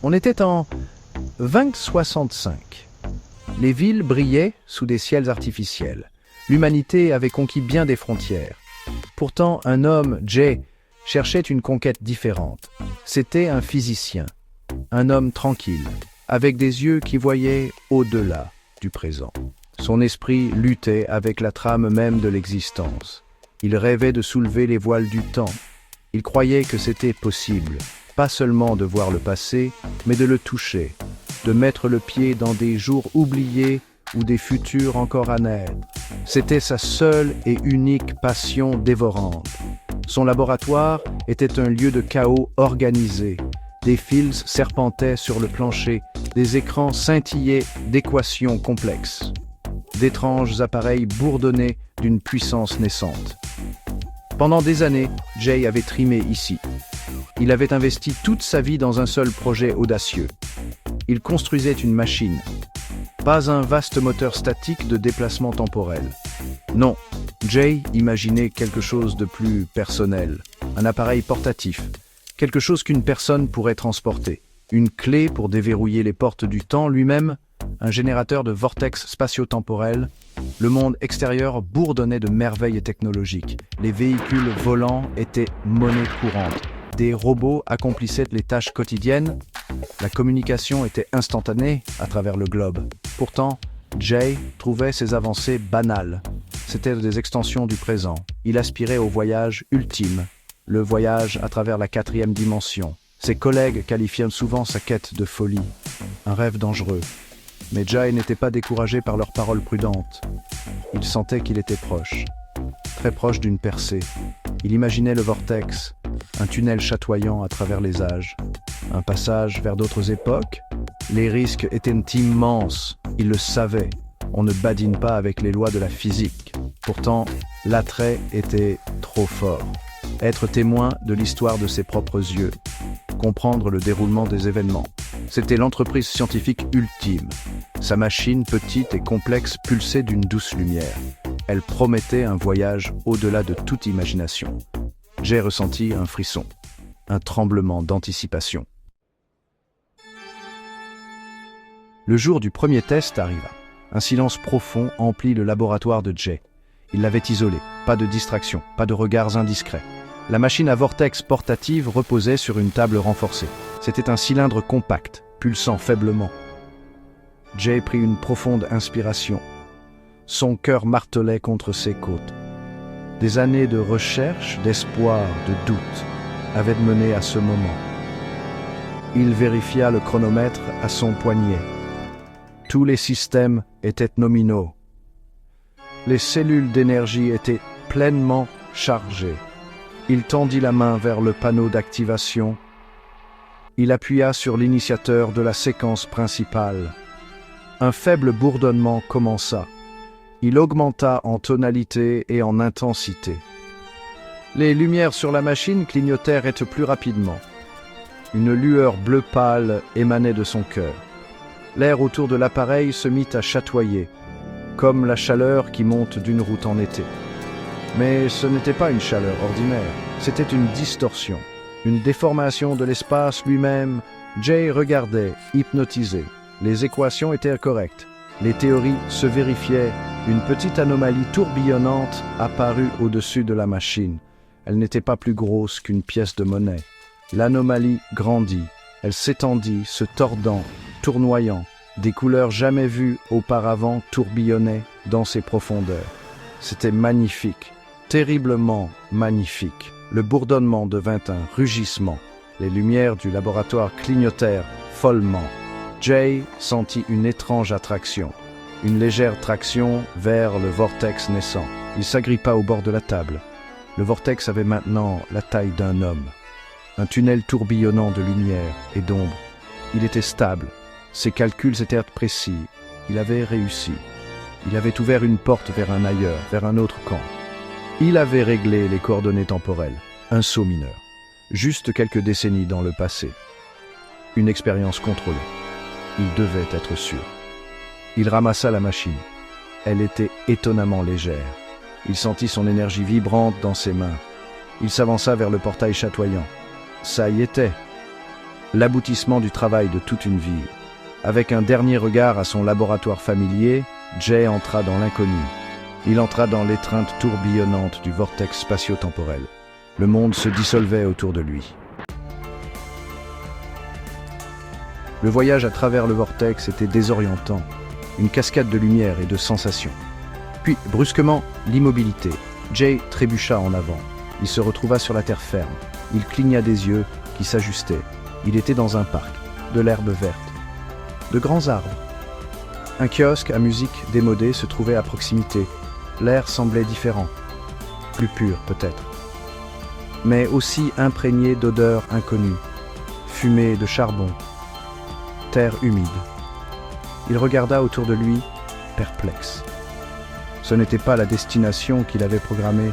On était en 2065. Les villes brillaient sous des ciels artificiels. L'humanité avait conquis bien des frontières. Pourtant, un homme, Jay, cherchait une conquête différente. C'était un physicien, un homme tranquille, avec des yeux qui voyaient au-delà du présent. Son esprit luttait avec la trame même de l'existence. Il rêvait de soulever les voiles du temps. Il croyait que c'était possible, pas seulement de voir le passé, mais de le toucher, de mettre le pied dans des jours oubliés ou des futurs encore à naître. C'était sa seule et unique passion dévorante. Son laboratoire était un lieu de chaos organisé. Des fils serpentaient sur le plancher, des écrans scintillaient d'équations complexes. D'étranges appareils bourdonnaient d'une puissance naissante. Pendant des années, Jay avait trimé ici. Il avait investi toute sa vie dans un seul projet audacieux. Il construisait une machine, pas un vaste moteur statique de déplacement temporel. Non, Jay imaginait quelque chose de plus personnel, un appareil portatif, quelque chose qu'une personne pourrait transporter, une clé pour déverrouiller les portes du temps lui-même, un générateur de vortex spatio-temporel. Le monde extérieur bourdonnait de merveilles technologiques. Les véhicules volants étaient monnaie courante. Des robots accomplissaient les tâches quotidiennes. La communication était instantanée à travers le globe. Pourtant, Jay trouvait ces avancées banales. C'étaient des extensions du présent. Il aspirait au voyage ultime, le voyage à travers la 4e dimension. Ses collègues qualifiaient souvent sa quête de folie, un rêve dangereux. Mais Jay n'était pas découragé par leurs paroles prudentes. Il sentait qu'il était proche, très proche d'une percée. Il imaginait le vortex, un tunnel chatoyant à travers les âges, un passage vers d'autres époques. Les risques étaient immenses, il le savait. On ne badine pas avec les lois de la physique. Pourtant, l'attrait était trop fort. Être témoin de l'histoire de ses propres yeux, comprendre le déroulement des événements. C'était l'entreprise scientifique ultime. Sa machine, petite et complexe, pulsait d'une douce lumière. Elle promettait un voyage au-delà de toute imagination. J'ai ressenti un frisson, un tremblement d'anticipation. Le jour du premier test arriva. Un silence profond emplit le laboratoire de Jay. Il l'avait isolé, pas de distraction, pas de regards indiscrets. La machine à vortex portative reposait sur une table renforcée. C'était un cylindre compact, pulsant faiblement. Jay prit une profonde inspiration. Son cœur martelait contre ses côtes. Des années de recherche, d'espoir, de doute avaient mené à ce moment. Il vérifia le chronomètre à son poignet. Tous les systèmes étaient nominaux. Les cellules d'énergie étaient pleinement chargées. Il tendit la main vers le panneau d'activation. Il appuya sur l'initiateur de la séquence principale. Un faible bourdonnement commença. Il augmenta en tonalité et en intensité. Les lumières sur la machine clignotèrent plus rapidement. Une lueur bleu pâle émanait de son cœur. L'air autour de l'appareil se mit à chatoyer, comme la chaleur qui monte d'une route en été. Mais ce n'était pas une chaleur ordinaire, c'était une distorsion, une déformation de l'espace lui-même. Jay regardait, hypnotisé. Les équations étaient correctes. Les théories se vérifiaient. Une petite anomalie tourbillonnante apparut au-dessus de la machine. Elle n'était pas plus grosse qu'une pièce de monnaie. L'anomalie grandit. Elle s'étendit, se tordant, tournoyant. Des couleurs jamais vues auparavant tourbillonnaient dans ses profondeurs. C'était magnifique, terriblement magnifique. Le bourdonnement devint un rugissement. Les lumières du laboratoire clignotèrent follement. Jay sentit une étrange attraction, une légère traction vers le vortex naissant. Il s'agrippa au bord de la table. Le vortex avait maintenant la taille d'un homme. Un tunnel tourbillonnant de lumière et d'ombre. Il était stable. Ses calculs étaient précis. Il avait réussi. Il avait ouvert une porte vers un ailleurs, vers un autre camp. Il avait réglé les coordonnées temporelles. Un saut mineur. Juste quelques décennies dans le passé. Une expérience contrôlée. Il devait être sûr. Il ramassa la machine. Elle était étonnamment légère. Il sentit son énergie vibrante dans ses mains. Il s'avança vers le portail chatoyant. Ça y était. l'aboutissement du travail de toute une vie. Avec un dernier regard à son laboratoire familier, Jay entra dans l'inconnu. Il entra dans l'étreinte tourbillonnante du vortex spatio-temporel. Le monde se dissolvait autour de lui. Le voyage à travers le vortex était désorientant, une cascade de lumière et de sensations. Puis, brusquement, l'immobilité. Jay trébucha en avant. Il se retrouva sur la terre ferme. Il cligna des yeux qui s'ajustaient. Il était dans un parc, de l'herbe verte, de grands arbres. Un kiosque à musique démodée se trouvait à proximité. L'air semblait différent, plus pur peut-être, mais aussi imprégné d'odeurs inconnues, fumée de charbon, terre humide. Il regarda autour de lui, perplexe. Ce n'était pas la destination qu'il avait programmée,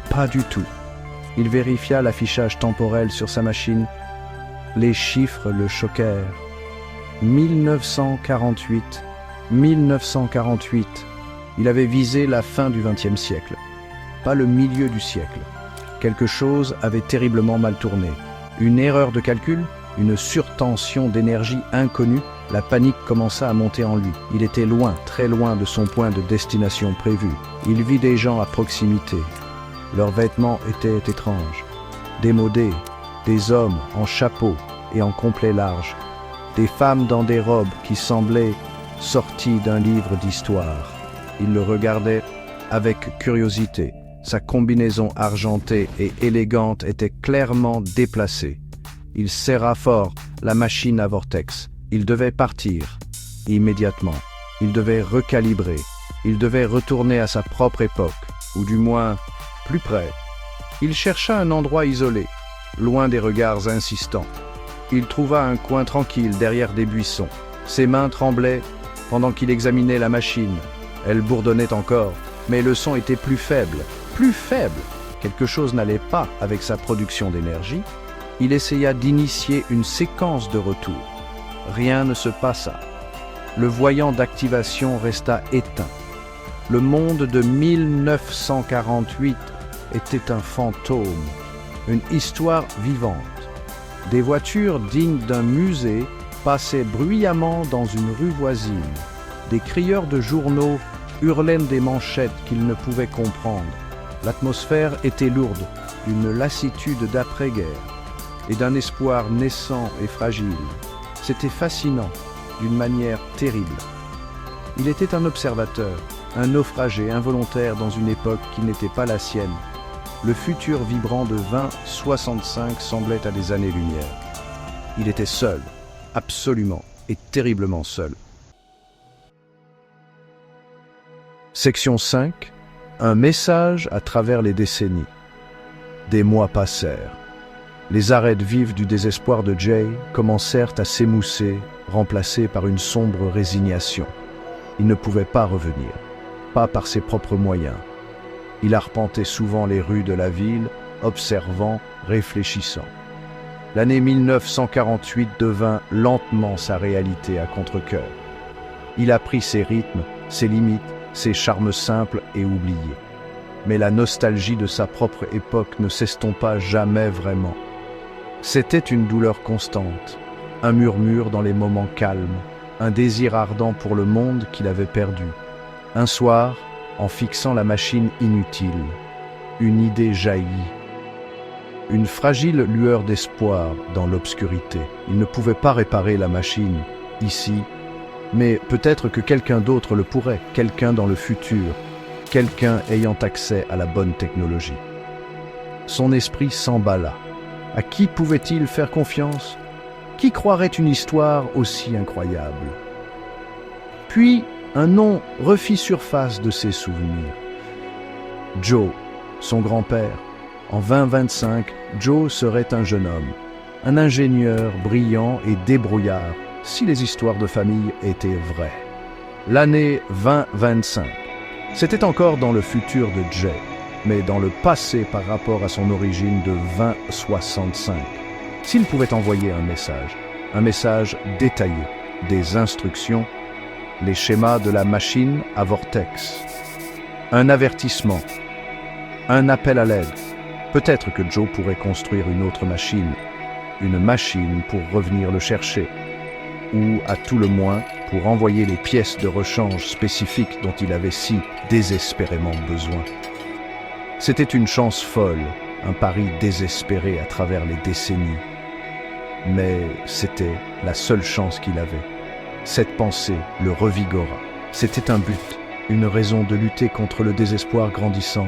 pas du tout. Il vérifia l'affichage temporel sur sa machine. Les chiffres le choquèrent. 1948. Il avait visé la fin du XXe siècle, pas le milieu du siècle. Quelque chose avait terriblement mal tourné. Une erreur de calcul, une surtension d'énergie inconnue, la panique commença à monter en lui. Il était loin, très loin de son point de destination prévu. Il vit des gens à proximité. Leurs vêtements étaient étranges, démodés, des hommes en chapeau et en complet large, des femmes dans des robes qui semblaient sorties d'un livre d'histoire. Il le regardait avec curiosité. Sa combinaison argentée et élégante était clairement déplacée. Il serra fort la machine à vortex. Il devait partir immédiatement. Il devait recalibrer. Il devait retourner à sa propre époque, ou du moins plus près. Il chercha un endroit isolé, loin des regards insistants. Il trouva un coin tranquille derrière des buissons. Ses mains tremblaient pendant qu'il examinait la machine. Elle bourdonnait encore, mais le son était plus faible. Plus faible! Quelque chose n'allait pas avec sa production d'énergie. Il essaya d'initier une séquence de retour. Rien ne se passa. Le voyant d'activation resta éteint. Le monde de 1948 était un fantôme, une histoire vivante. Des voitures dignes d'un musée passaient bruyamment dans une rue voisine. Des crieurs de journaux hurlaient des manchettes qu'ils ne pouvaient comprendre. L'atmosphère était lourde, d'une lassitude d'après-guerre et d'un espoir naissant et fragile. C'était fascinant, d'une manière terrible. Il était un observateur, un naufragé involontaire dans une époque qui n'était pas la sienne. Le futur vibrant de 2065 semblait à des années-lumière. Il était seul, absolument et terriblement seul. Section 5. Un message à travers les décennies. Des mois passèrent. Les arêtes vives du désespoir de Jay commencèrent à s'émousser, remplacées par une sombre résignation. Il ne pouvait pas revenir, pas par ses propres moyens. Il arpentait souvent les rues de la ville, observant, réfléchissant. L'année 1948 devint lentement sa réalité à contre-cœur. Il apprit ses rythmes, ses limites, ses charmes simples et oubliés. Mais la nostalgie de sa propre époque ne s'estompa jamais vraiment. C'était une douleur constante, un murmure dans les moments calmes, un désir ardent pour le monde qu'il avait perdu. Un soir, en fixant la machine inutile, une idée jaillit. Une fragile lueur d'espoir dans l'obscurité. Il ne pouvait pas réparer la machine, ici, mais peut-être que quelqu'un d'autre le pourrait, quelqu'un dans le futur, quelqu'un ayant accès à la bonne technologie. Son esprit s'emballa. À qui pouvait-il faire confiance? Qui croirait une histoire aussi incroyable? Puis, un nom refit surface de ses souvenirs. Joe, son grand-père. En 2025, Joe serait un jeune homme, un ingénieur brillant et débrouillard, si les histoires de famille étaient vraies. L'année 2025. C'était encore dans le futur de Jay, mais dans le passé par rapport à son origine de 2065. S'il pouvait envoyer un message détaillé, des instructions, les schémas de la machine à vortex, un avertissement, un appel à l'aide. Peut-être que Joe pourrait construire une autre machine, une machine pour revenir le chercher, ou à tout le moins pour envoyer les pièces de rechange spécifiques dont il avait si désespérément besoin. C'était une chance folle, un pari désespéré à travers les décennies. Mais c'était la seule chance qu'il avait. Cette pensée le revigora. C'était un but, une raison de lutter contre le désespoir grandissant.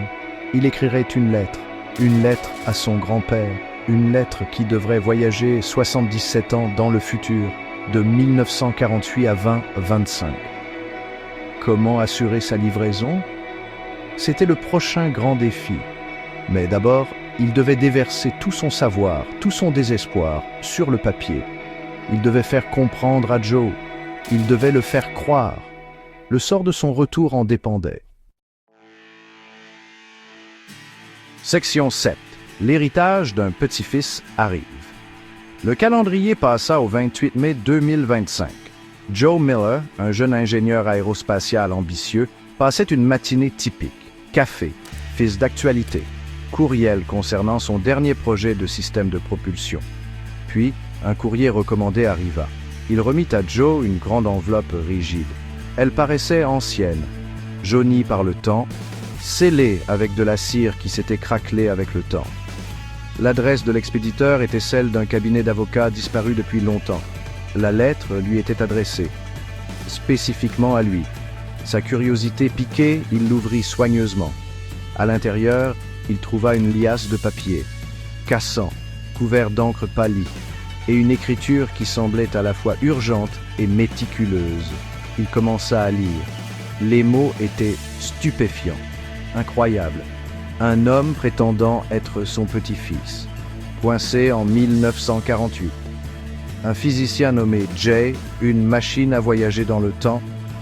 Il écrirait une lettre à son grand-père, une lettre qui devrait voyager 77 ans dans le futur, de 1948 à 2025. Comment assurer sa livraison? C'était le prochain grand défi. Mais d'abord, il devait déverser tout son savoir, tout son désespoir sur le papier. Il devait faire comprendre à Joe. Il devait le faire croire. Le sort de son retour en dépendait. Section 7. L'héritage d'un petit-fils arrive. Le calendrier passa au 28 mai 2025. Joe Miller, un jeune ingénieur aérospatial ambitieux, passait une matinée typique. Café, fils d'actualité, courriel concernant son dernier projet de système de propulsion. Puis, un courrier recommandé arriva. Il remit à Joe une grande enveloppe rigide. Elle paraissait ancienne, jaunie par le temps, scellée avec de la cire qui s'était craquelée avec le temps. L'adresse de l'expéditeur était celle d'un cabinet d'avocats disparu depuis longtemps. La lettre lui était adressée, spécifiquement à lui. Sa curiosité piquée, il l'ouvrit soigneusement. À l'intérieur, il trouva une liasse de papier, cassant, couvert d'encre pâlie, et une écriture qui semblait à la fois urgente et méticuleuse. Il commença à lire. Les mots étaient stupéfiants, incroyables. Un homme prétendant être son petit-fils, coincé en 1948. Un physicien nommé Jay, une machine à voyager dans le temps,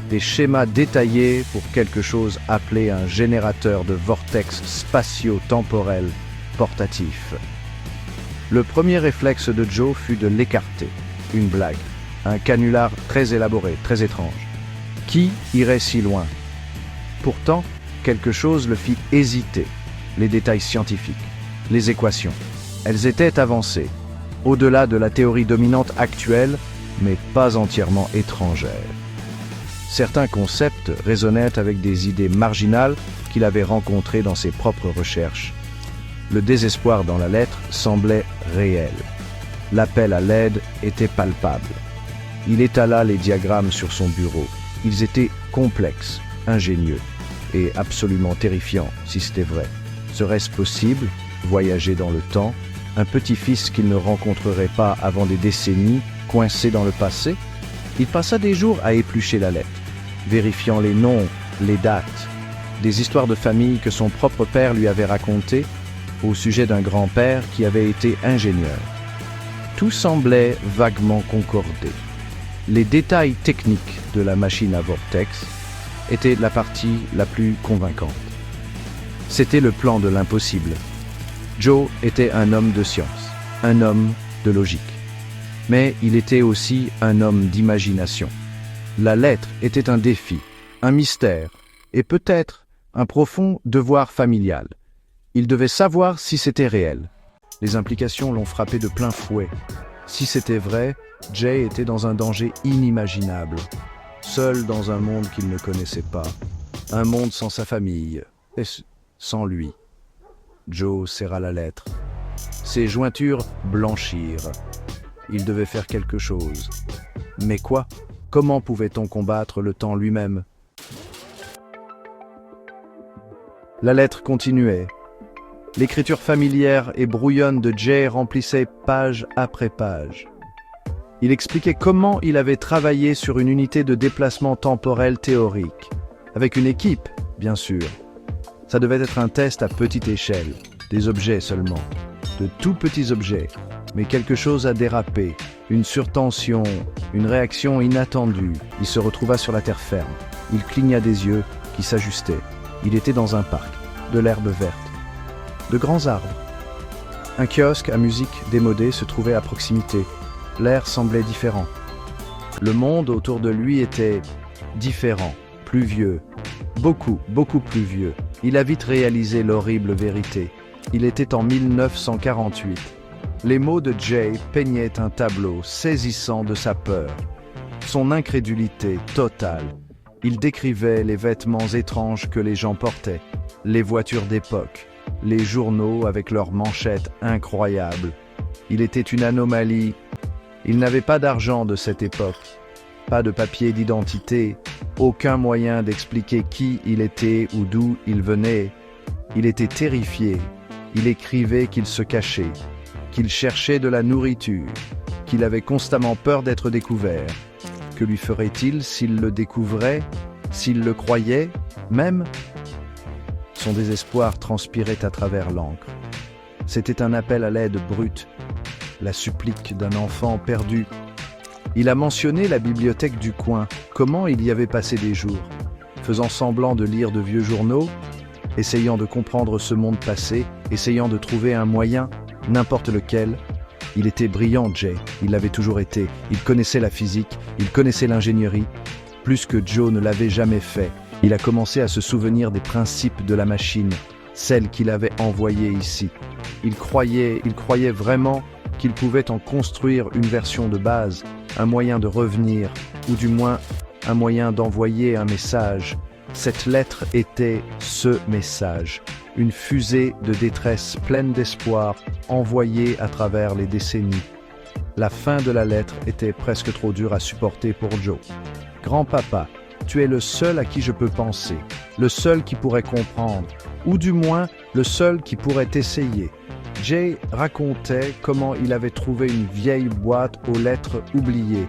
des schémas détaillés pour quelque chose appelé un générateur de vortex spatio-temporel portatif. Le premier réflexe de Joe fut de l'écarter. Une blague, un canular très élaboré, très étrange. Qui irait si loin? Pourtant, quelque chose le fit hésiter. Les détails scientifiques, les équations. Elles étaient avancées, au-delà de la théorie dominante actuelle, mais pas entièrement étrangère. Certains concepts résonnaient avec des idées marginales qu'il avait rencontrées dans ses propres recherches. Le désespoir dans la lettre semblait réel. L'appel à l'aide était palpable. Il étala les diagrammes sur son bureau. Ils étaient complexes, ingénieux et absolument terrifiants, si c'était vrai. Serait-ce possible, voyager dans le temps, un petit-fils qu'il ne rencontrerait pas avant des décennies, coincé dans le passé? Il passa des jours à éplucher la lettre, vérifiant les noms, les dates, des histoires de famille que son propre père lui avait racontées au sujet d'un grand-père qui avait été ingénieur. Tout semblait vaguement concorder. Les détails techniques de la machine à vortex étaient la partie la plus convaincante. C'était le plan de l'impossible. Joe était un homme de science, un homme de logique. Mais il était aussi un homme d'imagination. La lettre était un défi, un mystère, et peut-être un profond devoir familial. Il devait savoir si c'était réel. Les implications l'ont frappé de plein fouet. Si c'était vrai, Jay était dans un danger inimaginable, seul dans un monde qu'il ne connaissait pas, un monde sans sa famille, et sans lui. Joe serra la lettre. Ses jointures blanchirent. Il devait faire quelque chose. Mais quoi? Comment pouvait-on combattre le temps lui-même? La lettre continuait. L'écriture familière et brouillonne de Jay remplissait page après page. Il expliquait comment il avait travaillé sur une unité de déplacement temporel théorique, avec une équipe, bien sûr. Ça devait être un test à petite échelle, des objets seulement, de tout petits objets, mais quelque chose a dérapé, une surtension, une réaction inattendue. Il se retrouva sur la terre ferme. Il cligna des yeux qui s'ajustaient. Il était dans un parc, de l'herbe verte, de grands arbres. Un kiosque à musique démodée se trouvait à proximité. L'air semblait différent. Le monde autour de lui était différent, plus vieux, beaucoup plus vieux. Il a vite réalisé l'horrible vérité. Il était en 1948. Les mots de Jay peignaient un tableau saisissant de sa peur, son incrédulité totale. Il décrivait les vêtements étranges que les gens portaient, les voitures d'époque, les journaux avec leurs manchettes incroyables. Il était une anomalie. Il n'avait pas d'argent de cette époque, pas de papier d'identité, aucun moyen d'expliquer qui il était ou d'où il venait. Il était terrifié. Il écrivait qu'il se cachait, qu'il cherchait de la nourriture, qu'il avait constamment peur d'être découvert. Que lui ferait-il s'il le découvrait, s'il le croyait, même? Son désespoir transpirait à travers l'encre. C'était un appel à l'aide brute, la supplique d'un enfant perdu. Il a mentionné la bibliothèque du coin, comment il y avait passé des jours, faisant semblant de lire de vieux journaux, essayant de comprendre ce monde passé, essayant de trouver un moyen, n'importe lequel. Il était brillant, Jay, il l'avait toujours été. Il connaissait la physique, il connaissait l'ingénierie. Plus que Joe ne l'avait jamais fait, il a commencé à se souvenir des principes de la machine, celle qu'il avait envoyée ici. Il croyait vraiment qu'il pouvait en construire une version de base, un moyen de revenir, ou du moins un moyen d'envoyer un message. Cette lettre était ce message, une fusée de détresse pleine d'espoir envoyée à travers les décennies. La fin de la lettre était presque trop dure à supporter pour Joe. « Grand-papa, tu es le seul à qui je peux penser, le seul qui pourrait comprendre, ou du moins le seul qui pourrait essayer. » Jay racontait comment il avait trouvé une vieille boîte aux lettres oubliées,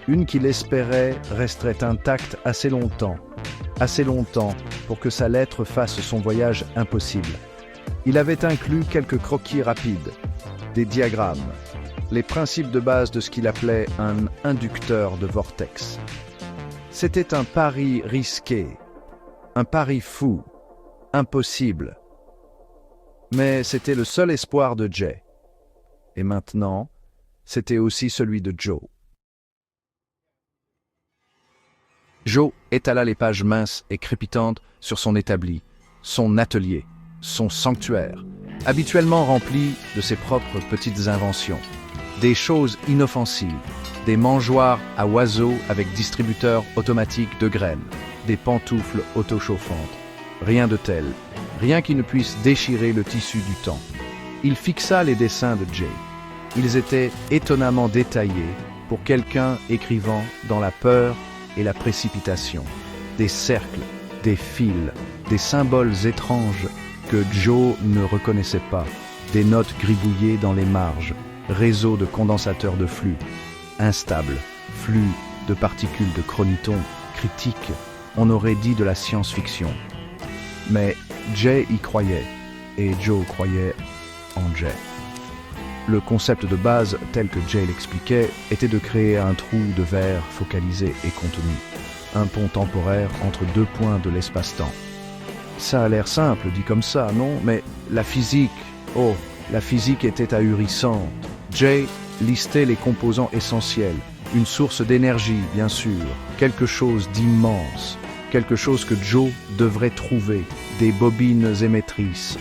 une qu'il espérait resterait intacte assez longtemps pour que sa lettre fasse son voyage impossible. Il avait inclus quelques croquis rapides, des diagrammes, les principes de base de ce qu'il appelait un inducteur de vortex. C'était un pari risqué, un pari fou, impossible. Mais c'était le seul espoir de Jay. Et maintenant, c'était aussi celui de Joe. Joe étala les pages minces et crépitantes sur son établi, son atelier, son sanctuaire, habituellement rempli de ses propres petites inventions. Des choses inoffensives, des mangeoires à oiseaux avec distributeur automatique de graines, des pantoufles autochauffantes. Rien de tel, rien qui ne puisse déchirer le tissu du temps. Il fixa les dessins de Jay. Ils étaient étonnamment détaillés pour quelqu'un écrivant dans la peur et la précipitation. Des cercles, des fils, des symboles étranges que Joe ne reconnaissait pas, des notes gribouillées dans les marges, réseaux de condensateurs de flux, instables, flux de particules de chronoton, critiques, on aurait dit de la science-fiction. Mais Jay y croyait, et Joe croyait en Jay. Le concept de base, tel que Jay l'expliquait, était de créer un trou de verre focalisé et contenu, un pont temporaire entre deux points de l'espace-temps. Ça a l'air simple, dit comme ça, non? Mais la physique, la physique était ahurissante. Jay listait les composants essentiels, une source d'énergie, bien sûr, quelque chose d'immense, quelque chose que Joe devrait trouver, des bobines émettrices.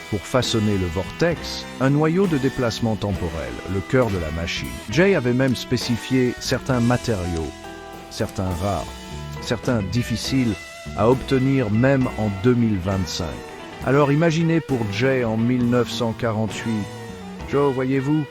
Pour façonner le vortex, un noyau de déplacement temporel, le cœur de la machine. Jay avait même spécifié certains matériaux, certains rares, certains difficiles à obtenir même en 2025. Alors imaginez pour Jay en 1948. Joe, voyez-vous,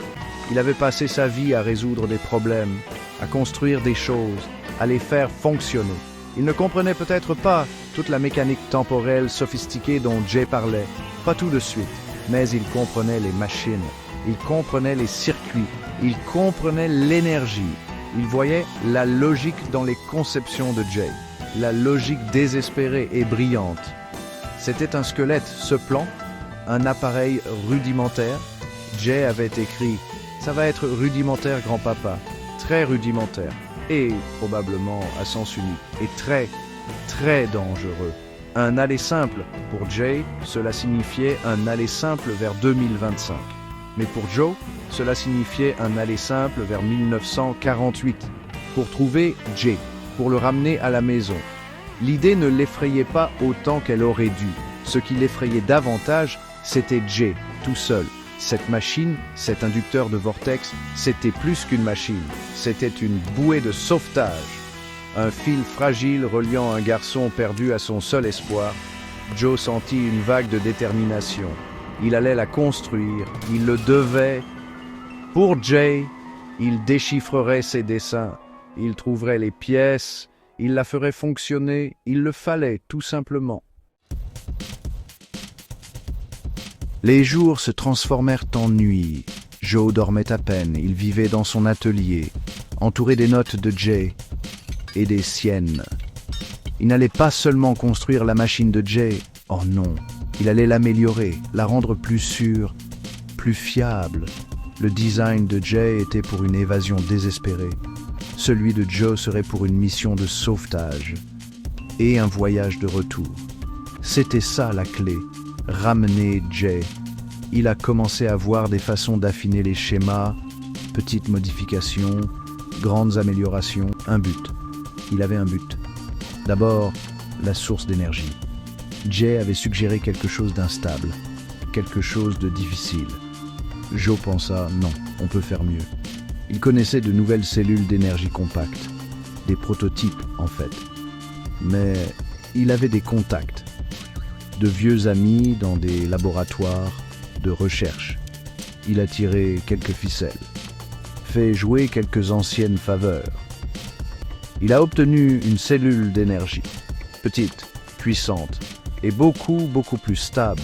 il avait passé sa vie à résoudre des problèmes, à construire des choses, à les faire fonctionner. Il ne comprenait peut-être pas toute la mécanique temporelle sophistiquée dont Jay parlait, pas tout de suite, mais il comprenait les machines, il comprenait les circuits, il comprenait l'énergie. Il voyait la logique dans les conceptions de Jay, la logique désespérée et brillante. C'était un squelette, ce plan, un appareil rudimentaire. Jay avait écrit « Ça va être rudimentaire, grand-papa, très rudimentaire, et probablement à sens unique, et très, très dangereux. » Un aller simple, pour Jay, cela signifiait un aller simple vers 2025. Mais pour Joe, cela signifiait un aller simple vers 1948, pour trouver Jay, pour le ramener à la maison. L'idée ne l'effrayait pas autant qu'elle aurait dû. Ce qui l'effrayait davantage, c'était Jay, tout seul. Cette machine, cet inducteur de vortex, c'était plus qu'une machine, c'était une bouée de sauvetage. Un fil fragile reliant un garçon perdu à son seul espoir. Joe sentit une vague de détermination. Il allait la construire, il le devait. Pour Jay, il déchiffrerait ses dessins, il trouverait les pièces, il la ferait fonctionner, il le fallait tout simplement. Les jours se transformèrent en nuit. Joe dormait à peine, il vivait dans son atelier, entouré des notes de Jay et des siennes. Il n'allait pas seulement construire la machine de Jay, oh non, il allait l'améliorer, la rendre plus sûre, plus fiable. Le design de Jay était pour une évasion désespérée. Celui de Joe serait pour une mission de sauvetage et un voyage de retour. C'était ça la clé, ramener Jay. Il a commencé à voir des façons d'affiner les schémas, petites modifications, grandes améliorations, un but. Il avait un but. D'abord, la source d'énergie. Jay avait suggéré quelque chose d'instable, quelque chose de difficile. Joe pensa, non, on peut faire mieux. Il connaissait de nouvelles cellules d'énergie compactes, des prototypes en fait. Mais il avait des contacts, de vieux amis dans des laboratoires de recherche. Il a tiré quelques ficelles, fait jouer quelques anciennes faveurs. Il a obtenu une cellule d'énergie, petite, puissante et beaucoup plus stable.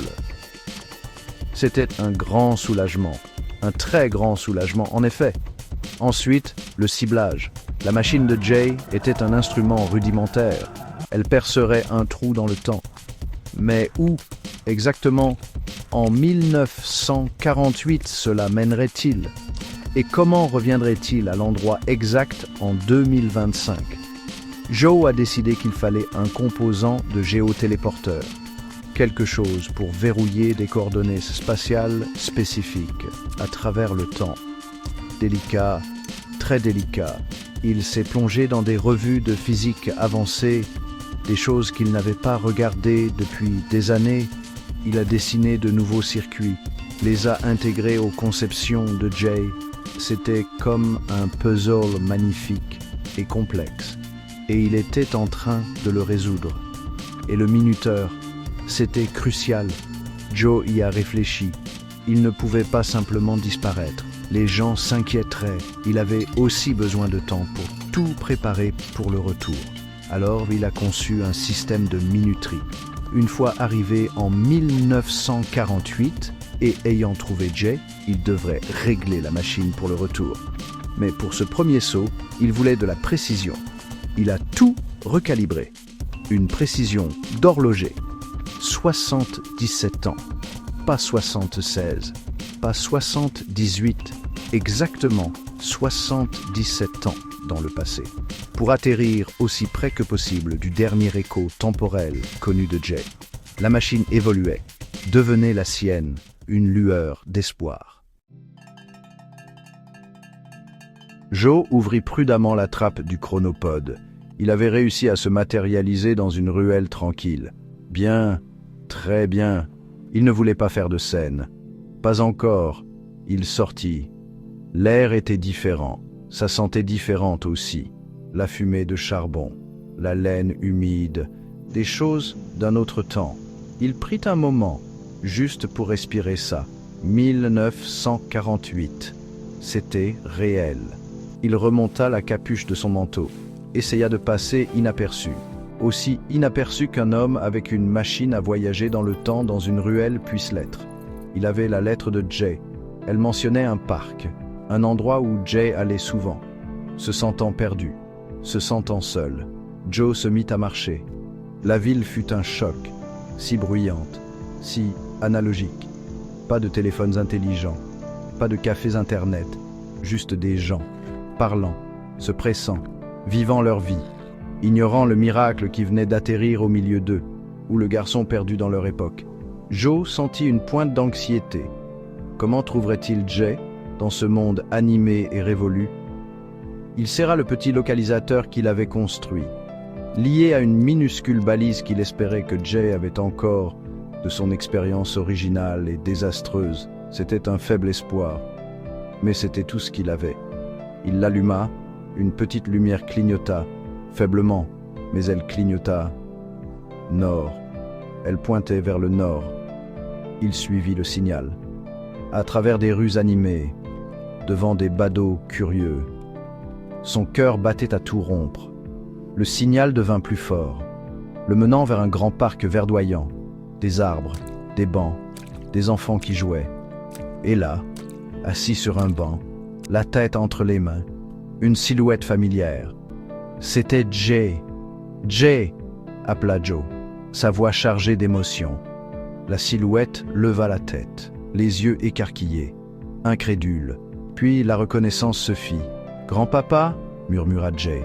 C'était un grand soulagement, un très grand soulagement en effet. Ensuite, le ciblage. La machine de Jay était un instrument rudimentaire. Elle percerait un trou dans le temps. Mais où exactement en 1948 cela mènerait-il? Et comment reviendrait-il à l'endroit exact en 2025? Joe a décidé qu'il fallait un composant de géotéléporteur. Quelque chose pour verrouiller des coordonnées spatiales spécifiques à travers le temps. Délicat, très délicat. Il s'est plongé dans des revues de physique avancée, des choses qu'il n'avait pas regardées depuis des années. Il a dessiné de nouveaux circuits, les a intégrés aux conceptions de Jay. C'était comme un puzzle magnifique et complexe. Et il était en train de le résoudre. Et le minuteur, c'était crucial. Joe y a réfléchi. Il ne pouvait pas simplement disparaître. Les gens s'inquiéteraient. Il avait aussi besoin de temps pour tout préparer pour le retour. Alors il a conçu un système de minuterie. Une fois arrivé en 1948 et ayant trouvé Jay, il devrait régler la machine pour le retour. Mais pour ce premier saut, il voulait de la précision. Il a tout recalibré. Une précision d'horloger. 77 ans. Pas 76. Pas 78. Exactement 77 ans dans le passé. Pour atterrir aussi près que possible du dernier écho temporel connu de Jay. La machine évoluait, devenait la sienne, une lueur d'espoir. Joe ouvrit prudemment la trappe du chronopode. Il avait réussi à se matérialiser dans une ruelle tranquille. Bien, très bien. Il ne voulait pas faire de scène. Pas encore. Il sortit. L'air était différent. Sa santé différente aussi. La fumée de charbon, la laine humide, des choses d'un autre temps. Il prit un moment, juste pour respirer ça. 1948. C'était réel. Il remonta la capuche de son manteau, essaya de passer inaperçu. Aussi inaperçu qu'un homme avec une machine à voyager dans le temps dans une ruelle puisse l'être. Il avait la lettre de Jay. Elle mentionnait un parc, un endroit où Jay allait souvent, se sentant perdu, se sentant seul. Joe se mit à marcher. La ville fut un choc, si bruyante, si analogique. Pas de téléphones intelligents, pas de cafés internet, juste des gens, parlant, se pressant, vivant leur vie, ignorant le miracle qui venait d'atterrir au milieu d'eux, ou le garçon perdu dans leur époque. Joe sentit une pointe d'anxiété. Comment trouverait-il Jay dans ce monde animé et révolu? Il serra le petit localisateur qu'il avait construit, lié à une minuscule balise qu'il espérait que Jay avait encore de son expérience originale et désastreuse. C'était un faible espoir, mais c'était tout ce qu'il avait. Il l'alluma, une petite lumière clignota, faiblement, mais elle clignota. Nord. Elle pointait vers le nord. Il suivit le signal. À travers des rues animées, devant des badauds curieux. Son cœur battait à tout rompre. Le signal devint plus fort, le menant vers un grand parc verdoyant, des arbres, des bancs, des enfants qui jouaient. Et là, assis sur un banc, la tête entre les mains, une silhouette familière. C'était Jay. Jay, appela Joe, sa voix chargée d'émotion. La silhouette leva la tête, les yeux écarquillés, incrédule. Puis la reconnaissance se fit. « Grand-papa » murmura Jay.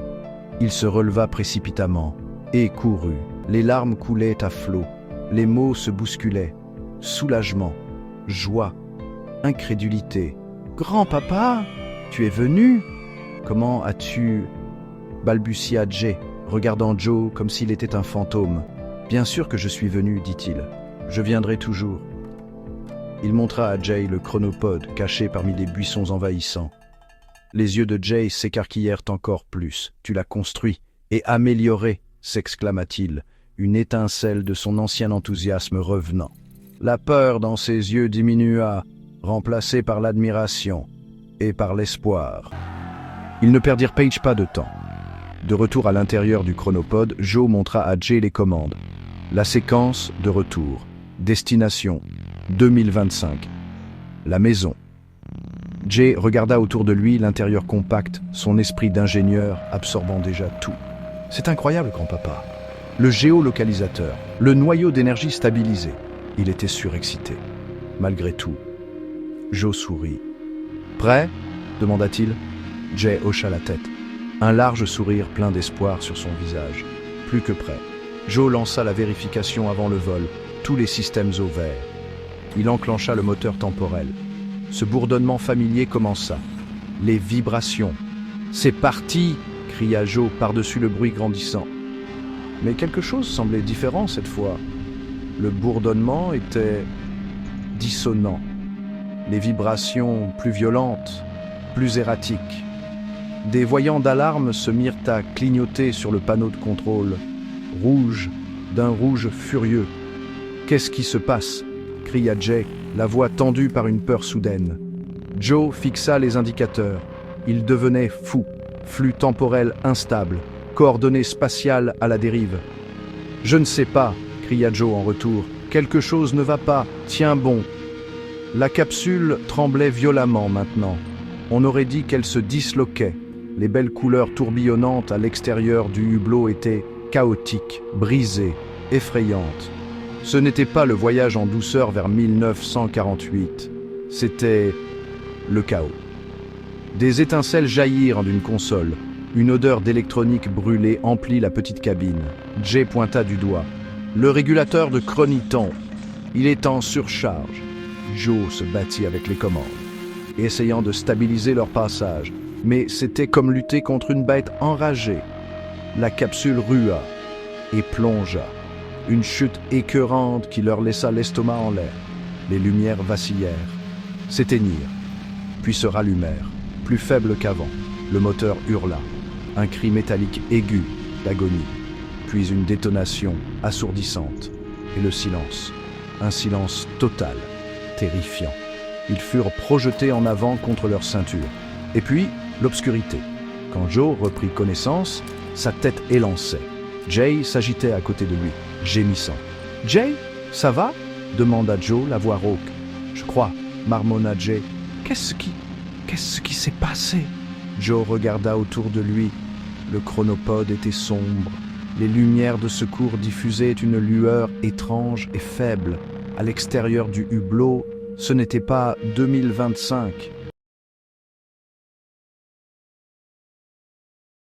Il se releva précipitamment et courut. Les larmes coulaient à flots, les mots se bousculaient. Soulagement, joie, incrédulité. « Grand-papa, tu es venu ? Comment as-tu… » balbutia Jay, regardant Joe comme s'il était un fantôme. « Bien sûr que je suis venu, dit-il. Je viendrai toujours. » Il montra à Jay le chronopode caché parmi les buissons envahissants. Les yeux de Jay s'écarquillèrent encore plus. « Tu l'as construit et amélioré !» s'exclama-t-il, une étincelle de son ancien enthousiasme revenant. La peur dans ses yeux diminua, remplacée par l'admiration et par l'espoir. Ils ne perdirent pas de temps. De retour à l'intérieur du chronopode, Joe montra à Jay les commandes. La séquence de retour. Destination 2025. La maison. Jay regarda autour de lui l'intérieur compact, son esprit d'ingénieur absorbant déjà tout. C'est incroyable, grand-papa. Le géolocalisateur, le noyau d'énergie stabilisé. Il était surexcité. Malgré tout, Joe sourit. Prêt ? demanda-t-il. Jay hocha la tête. Un large sourire plein d'espoir sur son visage. Plus que prêt. Joe lança la vérification avant le vol, tous les systèmes au vert. Il enclencha le moteur temporel. Ce bourdonnement familier commença. Les vibrations. « C'est parti !» cria Joe par-dessus le bruit grandissant. Mais quelque chose semblait différent cette fois. Le bourdonnement était dissonant. Les vibrations plus violentes, plus erratiques. Des voyants d'alarme se mirent à clignoter sur le panneau de contrôle. Rouge, d'un rouge furieux. « Qu'est-ce qui se passe ?» cria Jay, la voix tendue par une peur soudaine. Joe fixa les indicateurs. Il devenait fou. Flux temporel instable. Coordonnées spatiales à la dérive. « Je ne sais pas !» cria Joe en retour. « Quelque chose ne va pas. Tiens bon !» La capsule tremblait violemment maintenant. On aurait dit qu'elle se disloquait. Les belles couleurs tourbillonnantes à l'extérieur du hublot étaient chaotiques, brisées, effrayantes. Ce n'était pas le voyage en douceur vers 1948. C'était le chaos. Des étincelles jaillirent d'une console. Une odeur d'électronique brûlée emplit la petite cabine. Jay pointa du doigt. « Le régulateur de Chroniton. Il est en surcharge. » Joe se battit avec les commandes, essayant de stabiliser leur passage. Mais c'était comme lutter contre une bête enragée. La capsule rua et plongea. Une chute écœurante qui leur laissa l'estomac en l'air. Les lumières vacillèrent, s'éteignirent, puis se rallumèrent, plus faibles qu'avant. Le moteur hurla, un cri métallique aigu d'agonie, puis une détonation assourdissante, et le silence, un silence total, terrifiant. Ils furent projetés en avant contre leur ceinture. Et puis, l'obscurité. Quand Joe reprit connaissance, sa tête élançait. Jay s'agitait à côté de lui, gémissant. « Jay, ça va ?» demanda Joe, la voix rauque. « Je crois, » marmonna Jay. « Qu'est-ce qui s'est passé ?» Joe regarda autour de lui. Le chronopode était sombre. Les lumières de secours diffusaient une lueur étrange et faible. À l'extérieur du hublot, ce n'était pas 2025,